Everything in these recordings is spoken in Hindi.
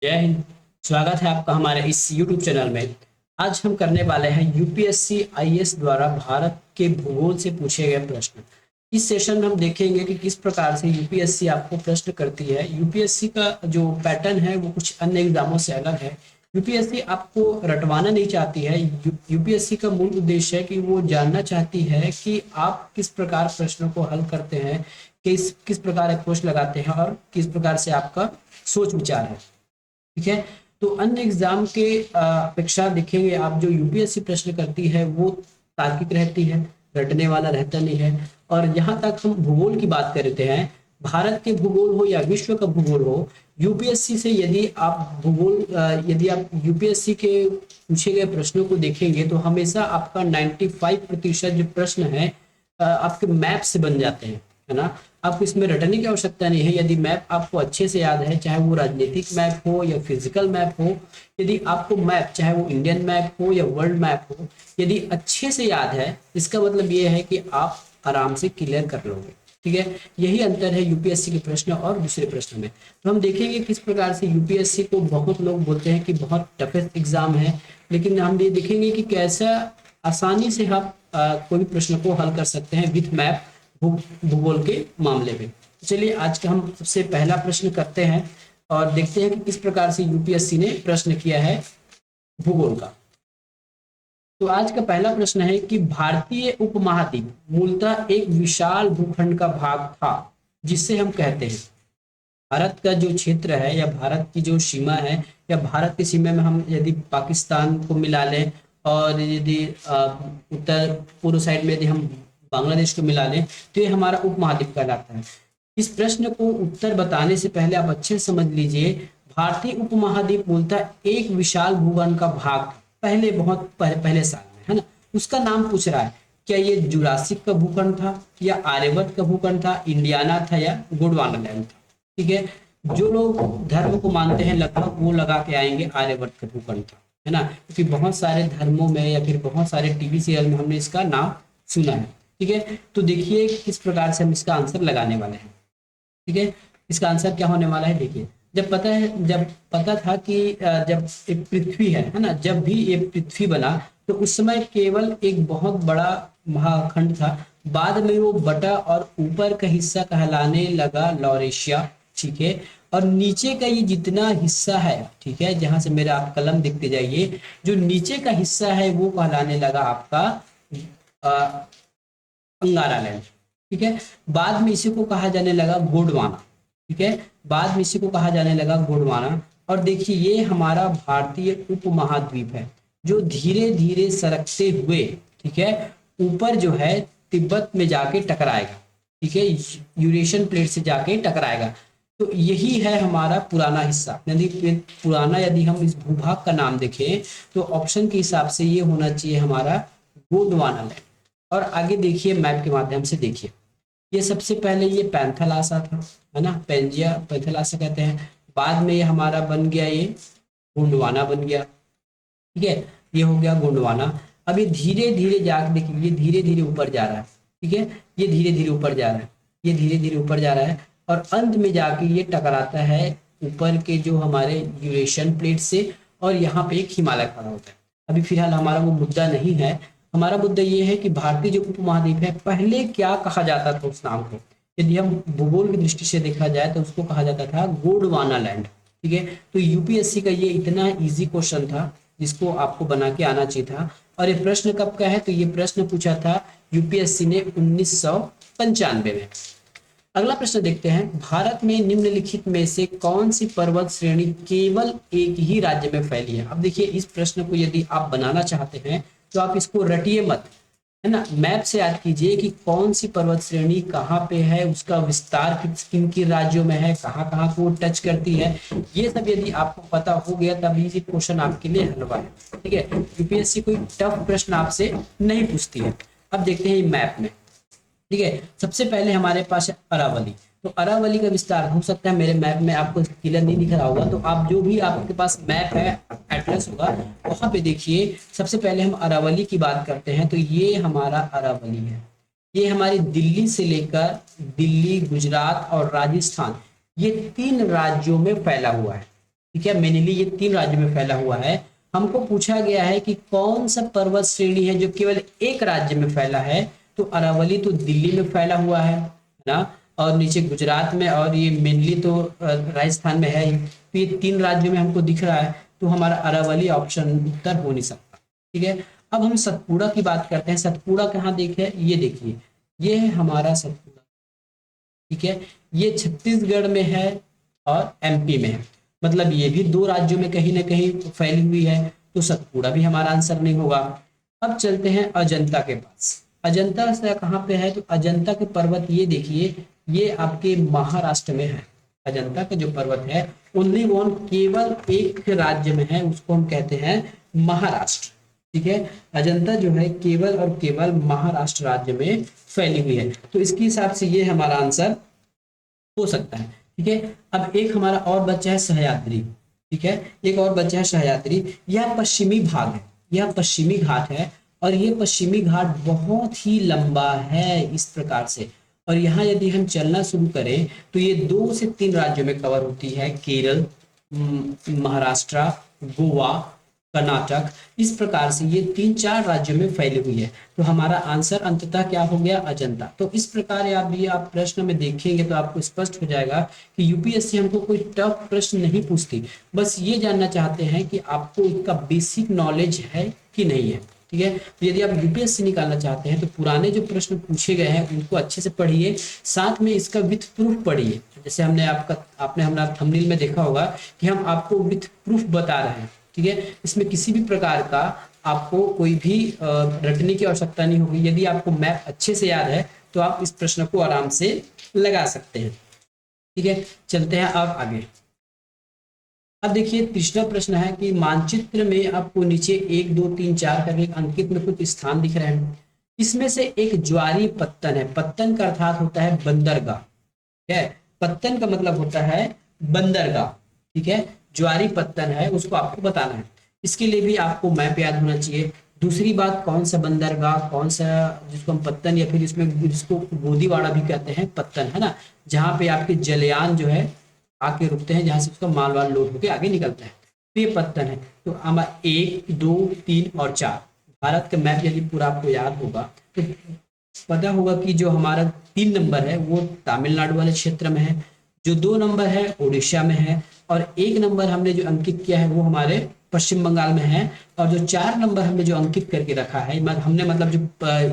जय हिंद। स्वागत है आपका हमारे इस YouTube चैनल में। आज हम करने वाले हैं यूपीएससी आईएएस द्वारा भारत के भूगोल से पूछे गए प्रश्न। इस सेशन में हम देखेंगे कि किस प्रकार से यूपीएससी आपको प्रश्न करती है। यूपीएससी का जो पैटर्न है वो कुछ अन्य एग्जामों से अलग है। यूपीएससी आपको रटवाना नहीं चाहती है। यूपीएससी का मूल उद्देश्य है कि वो जानना चाहती है कि आप किस प्रकार प्रश्नों को हल करते हैं, किस प्रकार अप्रोच लगाते हैं और किस प्रकार से आपका सोच विचार है। ठीक है। तो अन्य एग्जाम के अपेक्षा देखेंगे आप, जो यूपीएससी प्रश्न करती है वो तार्किक रहती है, रटने वाला रहता नहीं है। और यहाँ तक हम भूगोल की बात करते हैं, भारत के भूगोल हो या विश्व का भूगोल हो, यूपीएससी से यदि आप यूपीएससी के पूछे गए प्रश्नों को देखेंगे तो हमेशा आपका 95% जो प्रश्न है आपके मैप से बन जाते हैं, है ना। आपको इसमें रटने की आवश्यकता नहीं है। यदि मैप आपको अच्छे से याद है, चाहे वो राजनीतिक मैप हो या फिजिकल मैप हो, यदि आपको मैप, चाहे वो इंडियन मैप हो या वर्ल्ड मैप हो, यदि अच्छे से याद है, इसका मतलब ये है कि आप आराम से क्लियर कर लोगे। ठीक है। यही अंतर है यूपीएससी के प्रश्न और दूसरे प्रश्न में। तो हम देखेंगे किस प्रकार से यूपीएससी को बहुत लोग बोलते हैं कि बहुत टफेस्ट एग्जाम है, लेकिन हम ये देखेंगे कि कैसा आसानी से हम कोई भी प्रश्न को हल कर सकते हैं विथ मैप, भूगोल के मामले में। चलिए आज का हम सबसे पहला प्रश्न करते हैं और देखते हैं कि किस प्रकार से यूपीएससी ने प्रश्न किया है भूगोल का। तो आज का पहला प्रश्न है कि भारतीय उपमहाद्वीप मूलतः एक विशाल भूखंड का भाग था, जिससे हम कहते हैं भारत का जो क्षेत्र है या भारत की जो सीमा है, या भारत की सीमा में हम यदि पाकिस्तान को मिला लें और यदि उत्तर पूर्व साइड में यदि हम बांग्लादेश को मिला लें तो ये हमारा उपमहाद्वीप कहलाता है। इस प्रश्न को उत्तर बताने से पहले आप अच्छे से समझ लीजिए, भारतीय उपमहाद्वीप मूलतः एक विशाल भूखंड का भाग था, पहले बहुत पहले साल में, है ना। उसका नाम पूछ रहा है, क्या ये जुरासिक का भूखंड था या आर्यभट्ट का भूखंड था, इंडियाना था या गोंडवाना लैंड था। ठीक है। जो लोग धर्म को मानते हैं लगभग वो लगा के आएंगे आर्यभट्ट का भूखंड था, है ना, क्योंकि बहुत सारे धर्मों में या फिर बहुत सारे टीवी सीरियल में हमने इसका नाम सुना है। ठीक है। तो देखिए किस प्रकार से हम इसका आंसर लगाने वाले हैं। ठीक है। इसका आंसर क्या होने वाला है, देखिए। जब पता था कि जब एक पृथ्वी है ना, जब भी ये पृथ्वी बना तो उस समय केवल एक बहुत बड़ा महाखंड था। बाद में वो बटा और ऊपर का हिस्सा कहलाने लगा लॉरेशिया। ठीक है। और नीचे का ये जितना हिस्सा है, ठीक है, जहां से मेरा आप कलम देखते जाइए, जो नीचे का हिस्सा है वो कहलाने लगा आपका अंगारा लैंड। ठीक है। बाद में इसी को कहा जाने लगा गोंडवाना। ठीक है। बाद में इसी को कहा जाने लगा गोंडवाना। और देखिए ये हमारा भारतीय उपमहाद्वीप है जो धीरे धीरे सरकते हुए, ठीक है, ऊपर जो है तिब्बत में जाके टकराएगा। ठीक है। यूरेशियन प्लेट से जाके टकराएगा। तो यही है हमारा पुराना हिस्सा। यदि हम इस भूभाग का नाम देखें तो ऑप्शन के हिसाब से ये होना चाहिए हमारा गोंडवाना लैंड। और आगे देखिए मैप के माध्यम से देखिए, ये सबसे पहले ये पैंथालासा था, है ना, पेंजिया पैंथालासा कहते हैं। बाद में ये हमारा बन गया, ये गोंडवाना बन गया। ठीक है। ये हो गया गोंडवाना। अब ये धीरे धीरे जाके देखिए, ये धीरे धीरे ऊपर जा रहा है। ठीक है। ये धीरे धीरे ऊपर जा रहा है, ये धीरे धीरे ऊपर जा रहा है और अंत में जाके ये टकराता है ऊपर के जो हमारे यूरेशियन प्लेट से, और यहाँ पे एक हिमालय खड़ा होता है। अभी फिलहाल हमारा वो मुद्दा नहीं है। हमारा मुद्दा ये है कि भारतीय जो उपमहाद्वीप है पहले क्या कहा जाता था उस नाम को। यदि हम भूगोल की दृष्टि से देखा जाए तो उसको कहा जाता था गोंडवाना लैंड। ठीक है। तो यूपीएससी का ये इतना इजी क्वेश्चन था जिसको आपको बना के आना चाहिए था। और ये प्रश्न कब का है, तो ये प्रश्न पूछा था यूपीएससी ने 1995 में। अगला प्रश्न देखते हैं, भारत में निम्नलिखित में से कौन सी पर्वत श्रेणी केवल एक ही राज्य में फैली है। अब देखिए इस प्रश्न को यदि आप बनाना चाहते हैं तो आप इसको रटिए मत, है ना, मैप से याद कीजिए कि कौन सी पर्वत श्रेणी कहाँ पे है, उसका विस्तार किन किन राज्यों में है, कहाँ कहाँ को टच करती है। ये सब यदि आपको पता हो गया तब ये क्वेश्चन आपके लिए हलवा है। ठीक है। यूपीएससी कोई टफ प्रश्न आपसे नहीं पूछती है। अब देखते हैं मैप में। ठीक है। सबसे पहले हमारे पास है अरावली। तो अरावली का विस्तार हो सकता है मेरे मैप में आपको क्लियर नहीं दिख रहा होगा, तो आप जो भी आपके पास मैप है, एटलस होगा, वहां पे देखिए। सबसे पहले हम अरावली की बात करते हैं तो ये हमारा अरावली है। ये हमारी दिल्ली से लेकर दिल्ली, गुजरात और राजस्थान, ये 3 राज्यों में फैला हुआ है। ठीक है, मेनली ये 3 राज्यों में फैला हुआ है। हमको पूछा गया है कि कौन सा पर्वत श्रेणी है जो केवल एक राज्य में फैला है, तो अरावली तो दिल्ली में फैला हुआ है ना, और नीचे गुजरात में, और ये मेनली तो राजस्थान में है। तो ये 3 राज्यों में हमको दिख रहा है, तो हमारा अरावली ऑप्शन उत्तर हो नहीं सकता। ठीक है, अब हम सतपुड़ा की बात करते हैं। सतपुड़ा कहाँ देखे, ये देखिए, ये है हमारा सतपुड़ा। ठीक है, ये छत्तीसगढ़ में है और एमपी में है, मतलब ये भी 2 राज्यों में कहीं ना कहीं फैली हुई है, तो सतपुड़ा भी हमारा आंसर नहीं होगा। अब चलते हैं अजंता के पास। अजंता से कहाँ पे है, तो अजंता के पर्वत ये देखिए, ये आपके महाराष्ट्र में है। अजंता का जो पर्वत है ओनली वन, केवल एक राज्य में है, उसको हम कहते हैं महाराष्ट्र। ठीक है, अजंता जो है केवल और केवल महाराष्ट्र राज्य में फैली हुई है, तो इसके हिसाब से ये हमारा आंसर हो सकता है। ठीक है, अब एक हमारा और बच्चा है सह्याद्री। ठीक है, एक और बच्चा है सह्याद्री। यह पश्चिमी भाग है, यह पश्चिमी घाट है, और ये पश्चिमी घाट बहुत ही लंबा है इस प्रकार से। और यहाँ यदि हम चलना शुरू करें तो ये 2 से 3 राज्यों में कवर होती है, केरल, महाराष्ट्र, गोवा, कर्नाटक, इस प्रकार से ये 3-4 राज्यों में फैली हुई है। तो हमारा आंसर अंततः क्या हो गया, अजंता। तो इस प्रकार आप प्रश्न में देखेंगे तो आपको स्पष्ट हो जाएगा कि यूपीएससी हमको कोई टफ प्रश्न नहीं पूछती, बस ये जानना चाहते हैं कि आपको इसका बेसिक नॉलेज है कि नहीं है। ठीक है, तो यदि आप यूपीएससी निकालना चाहते हैं तो पुराने जो प्रश्न पूछे गए हैं उनको अच्छे से पढ़िए, साथ में इसका विथ प्रूफ पढ़िए। जैसे आपने हमारा थंबनेल में देखा होगा कि हम आपको विथ प्रूफ बता रहे हैं। ठीक है, इसमें किसी भी प्रकार का आपको कोई भी रटने की आवश्यकता नहीं होगी। यदि आपको मैप अच्छे से याद है तो आप इस प्रश्न को आराम से लगा सकते हैं। ठीक है, चलते हैं अब आगे। अब देखिए तीसरा प्रश्न है कि मानचित्र में आपको नीचे 1 2 3 4 करके एक अंकित में कुछ स्थान दिख रहे हैं, इसमें से एक ज्वारी पत्तन है। पत्तन का अर्थात होता है बंदरगाह। ठीक है, पत्तन का मतलब होता है बंदरगाह। ठीक है, ज्वारी पत्तन है, उसको आपको बताना है। इसके लिए भी आपको मैप याद होना चाहिए। दूसरी बात, कौन सा बंदरगाह, कौन सा, जिसको हम पत्तन या फिर इसमें जिसको गोदीवाड़ा भी कहते हैं, पत्तन है ना, जहाँ पे आपके जलयान जो है आके रुकते हैं, जहाँ से उसका माल वाल लोड होकर आगे निकलता है, तो ये पत्तन है। तो हमारा 1 2 3 और 4 भारत का मैप यदि पूरा आपको याद होगा तो पता होगा कि जो हमारा 3 नंबर है वो तमिलनाडु वाले क्षेत्र में है, जो 2 नंबर है उड़ीसा में है, और 1 नंबर हमने जो अंकित किया है वो हमारे पश्चिम बंगाल में है, और जो 4 नंबर हमने जो अंकित करके रखा है हमने मतलब जो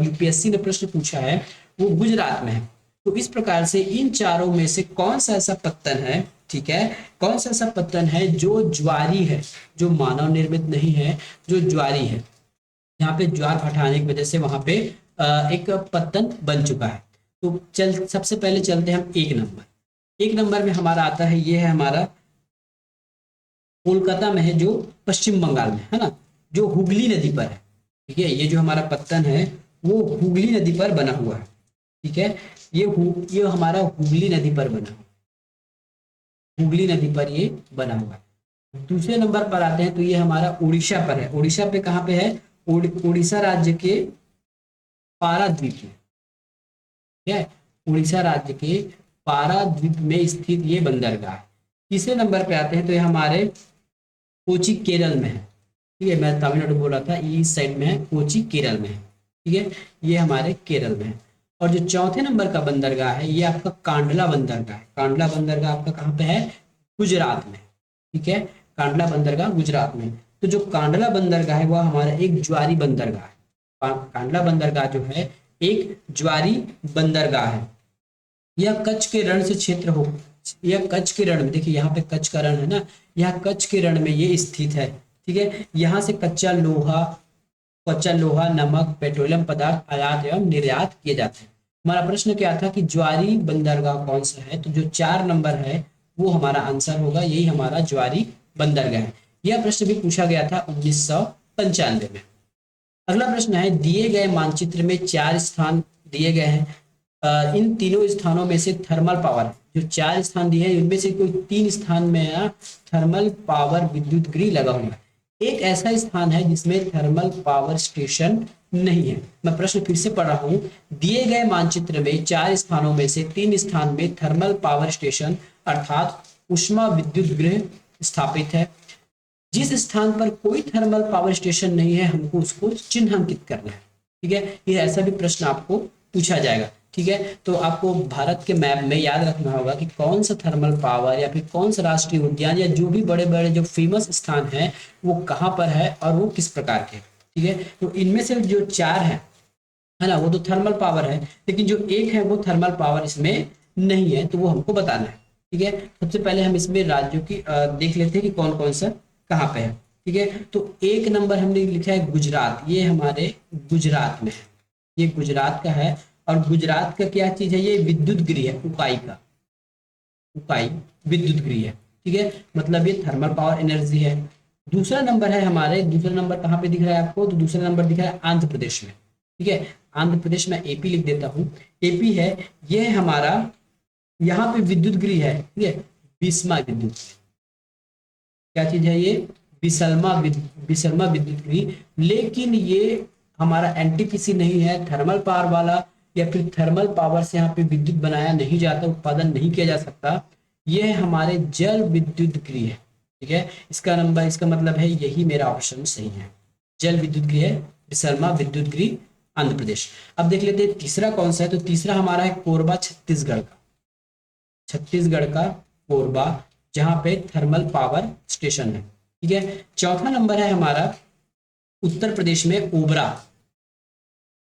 यूपीएससी ने प्रश्न पूछा है वो गुजरात में है। तो इस प्रकार से इन चारों में से कौन सा ऐसा पत्तन है, ठीक है, कौन सा ऐसा पत्तन है जो ज्वारी है, जो मानव निर्मित नहीं है, जो ज्वारी है, यहाँ पे ज्वार हटाने की वजह से वहां पे एक पत्तन बन चुका है। तो सबसे पहले चलते हैं हम 1 नंबर। 1 नंबर में हमारा आता है, ये है हमारा कोलकाता में है, जो पश्चिम बंगाल में है ना, जो हुगली नदी पर है। ठीक है, ये जो हमारा पत्तन है वो हुगली नदी पर बना हुआ है। ठीक है, ये हमारा हुगली नदी पर बना हुआ, हुगली नदी पर ये बना हुआ है। दूसरे नंबर पर आते हैं तो ये हमारा उड़ीसा पर है। उड़ीसा पे कहाँ पे है, उड़ीसा राज्य के पाराद्वीप में। ठीक है, उड़ीसा राज्य के पाराद्वीप में स्थित ये बंदरगाह है। तीसरे नंबर पे आते हैं तो ये हमारे कोची केरल में है। ठीक है, मैं तमिलनाडु बोल रहा था, इस साइड में है, कोची केरल में है। ठीक है, ये हमारे केरल में है। और जो चौथे नंबर का बंदरगाह है ये आपका कांडला बंदरगाह है। कांडला बंदरगाह आपका कहाँ पे है, गुजरात में। ठीक है, कांडला बंदरगाह गुजरात में। तो जो कांडला बंदरगाह है वह हमारा एक ज्वारी बंदरगाह है। कांडला बंदरगाह जो है एक ज्वारी बंदरगाह है। यह कच्छ के रण से क्षेत्र हो, यह कच्छ के रण में, देखिए यहाँ पे कच्छ का रण है ना, यह कच्छ के रण में ये स्थित है। ठीक है, यहाँ से कच्चा लोहा, नमक, पेट्रोलियम पदार्थ आयात एवं निर्यात किए जाते हैं। हमारा प्रश्न क्या था कि ज्वारी बंदरगाह कौन सा है, तो जो 4 नंबर है वो हमारा आंसर होगा, यही हमारा ज्वारी बंदरगाह है। यह प्रश्न भी पूछा गया था 1995 में। अगला प्रश्न है, दिए गए मानचित्र में 4 स्थान दिए गए हैं, इन तीनों स्थानों में से थर्मल पावर, जो 4 स्थान दिए हैं इनमें से कोई 3 स्थान में थर्मल पावर विद्युत गृह लगा हुआ है। एक ऐसा स्थान है जिसमें थर्मल पावर स्टेशन नहीं है। मैं प्रश्न फिर से पढ़ रहा हूं, दिए गए मानचित्र में 4 स्थानों में से 3 स्थान में थर्मल पावर स्टेशन अर्थात उष्मा विद्युत गृह स्थापित है। जिस स्थान पर कोई थर्मल पावर स्टेशन नहीं है हमको उसको चिन्हांकित करना है। ठीक है, ये ऐसा भी प्रश्न आपको पूछा जाएगा। ठीक है, तो आपको भारत के मैप में याद रखना होगा कि कौन सा थर्मल पावर या फिर कौन सा राष्ट्रीय उद्यान या जो भी बड़े बड़े जो फेमस स्थान है वो कहाँ पर है और वो किस प्रकार के। ठीक है, तो इनमें से जो 4 है ना, वो तो थर्मल पावर है, लेकिन जो एक है वो थर्मल पावर इसमें नहीं है, तो वो हमको बताना है। ठीक है, सबसे पहले हम इसमें राज्यों की देख लेते हैं कि कौन कौन सा कहाँ पे है। ठीक है, तो 1 नंबर हमने लिखा है गुजरात, ये हमारे गुजरात में है, ये गुजरात का है। और गुजरात का क्या चीज है, ये विद्युत गृह है, उकाई का, उकाई विद्युत गृह है। ठीक है, मतलब ये थर्मल पावर एनर्जी है। दूसरा नंबर है हमारे, दूसरा नंबर कहाँ पे दिख रहा है आपको, तो दूसरा नंबर दिख रहा है आंध्र प्रदेश में। ठीक है, आंध्र प्रदेश में एपी लिख देता हूँ, एपी है, ये हमारा यहाँ पे विद्युत गृह है। ठीक है, बिस्मा विद्युत, क्या चीज है ये, बिसरमा विद्युत गृह। लेकिन ये हमारा एनटीपीसी नहीं है, थर्मल पावर वाला, या फिर थर्मल पावर से यहाँ पे विद्युत बनाया नहीं जाता, उत्पादन नहीं किया जा सकता, ये है हमारे जल विद्युत गृह है। ठीक है, इसका नंबर, इसका मतलब है यही मेरा ऑप्शन सही है, जल विद्युत गृह, बिसरमा विद्युत गृह, आंध्र प्रदेश। अब देख लेते हैं तीसरा कौन सा है, तो तीसरा हमारा है कोरबा, छत्तीसगढ़ का, छत्तीसगढ़ का कोरबा, जहां पे थर्मल पावर स्टेशन है। ठीक है, चौथा नंबर है हमारा उत्तर प्रदेश में ओबरा।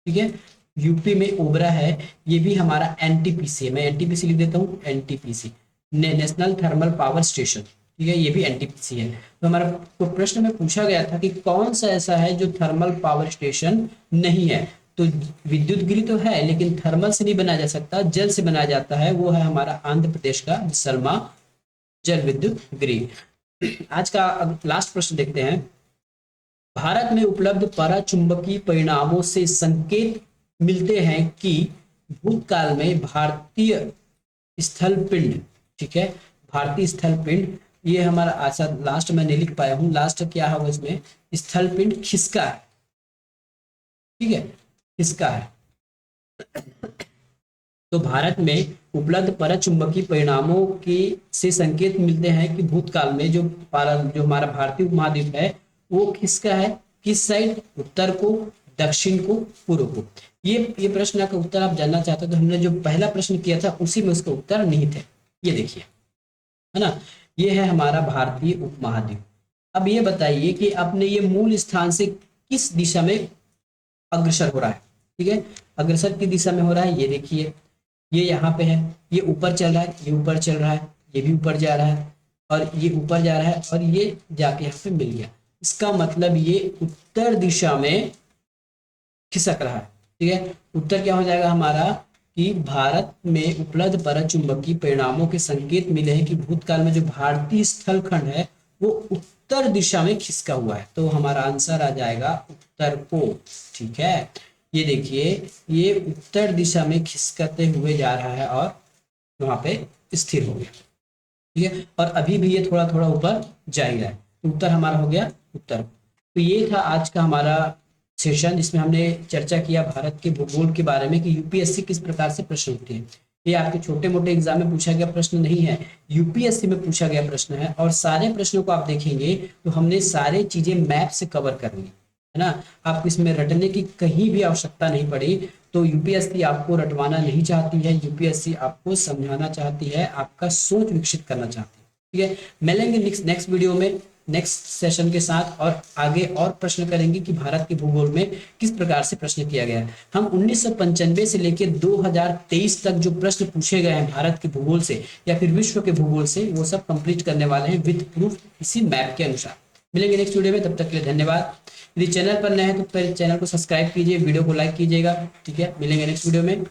ठीक है, यूपी में ओबरा है, ये भी हमारा एनटीपीसी है, मैं एनटीपीसी लिख देता हूँ, NTPC national thermal power station. ठीक है, ये भी एनटीपीसी है। तो हमारा तो प्रश्न में पूछा गया था कि कौन सा ऐसा है जो थर्मल पावर स्टेशन नहीं है, तो विद्युत गृह तो है लेकिन थर्मल से नहीं बनाया जा सकता, जल से बनाया जाता है, वो है हमारा आंध्र प्रदेश का सरमा जल विद्युत गृह। आज का लास्ट प्रश्न देखते हैं, भारत में उपलब्ध पराचुंबकीय परिणामों से संकेत मिलते हैं कि भूतकाल में भारतीय स्थल पिंड, ठीक है, भारतीय स्थल पिंड, ये हमारा आशा लास्ट में नहीं लिख पाया हूं, लास्ट क्या होगा इसमें, स्थल पिंड खिसका है। ठीक है, खिसका है। तो भारत में उपलब्ध पराचुंबकीय परिणामों के से संकेत मिलते हैं कि भूतकाल में जो हमारा भारतीय उपमहाद्वीप है वो खिसका है, किस साइड, उत्तर को, दक्षिण को, पूर्व को। ये प्रश्न का उत्तर आप जानना चाहते हो तो हमने जो पहला प्रश्न किया था उसी में उसका उत्तर नहीं थे, ये देखिए, है ना, ये है हमारा भारतीय उपमहाद्वीप। अब ये बताइए कि अपने ये मूल स्थान से किस दिशा में अग्रसर हो रहा है। ठीक है, अग्रसर की दिशा में हो रहा है, ये देखिए, ये यहाँ पे है, ये ऊपर चल रहा है, ये ऊपर चल रहा है, ये भी ऊपर जा रहा है, और ये ऊपर जा रहा है, और ये जाके यहाँ पे मिल गया। इसका मतलब ये उत्तर दिशा में खिसक रहा है। ठीक है, उत्तर क्या हो जाएगा हमारा कि भारत में उपलब्ध पराचुंबकीय परिणामों के संकेत मिले हैं कि भूतकाल में जो भारतीय स्थल खंड है वो उत्तर दिशा में खिसका हुआ है, तो हमारा आंसर आ जाएगा उत्तर को। ठीक है, ये देखिए, ये उत्तर दिशा में खिसकते हुए जा रहा है और वहां पे स्थिर हो गया। ठीक है, और अभी भी ये थोड़ा थोड़ा ऊपर जा ही रहा है, उत्तर हमारा हो गया उत्तर। तो ये था आज का हमारा सेशन, जिसमें हमने चर्चा किया भारत के भूगोल के बारे में कि यूपीएससी किस प्रकार से प्रश्न होते हैं। ये आपके छोटे मोटे एग्जाम में पूछा गया प्रश्न नहीं है, यूपीएससी में पूछा गया प्रश्न है, और सारे प्रश्नों को आप देखेंगे तो हमने सारी चीजें मैप से कवर कर ली है ना, आपको इसमें रटने की कहीं भी आवश्यकता नहीं पड़ी। तो यूपीएससी आपको रटवाना नहीं चाहती है, यूपीएससी आपको समझाना चाहती है, आपका सोच विकसित करना चाहती है। ठीक है, मिलेंगे नेक्स्ट वीडियो में नेक्स्ट सेशन के साथ, और आगे और प्रश्न करेंगे कि भारत के भूगोल में किस प्रकार से प्रश्न किया गया है। हम 1995 से लेकर 2023 तक जो प्रश्न पूछे गए हैं भारत के भूगोल से या फिर विश्व के भूगोल से, वो सब कंप्लीट करने वाले हैं विद प्रूफ, इसी मैप के अनुसार। मिलेंगे नेक्स्ट वीडियो में, तब तक के लिए धन्यवाद। यदि चैनल पर नए हैं तो पहले चैनल को सब्सक्राइब कीजिए, वीडियो को लाइक कीजिएगा। ठीक है, मिलेंगे नेक्स्ट वीडियो में।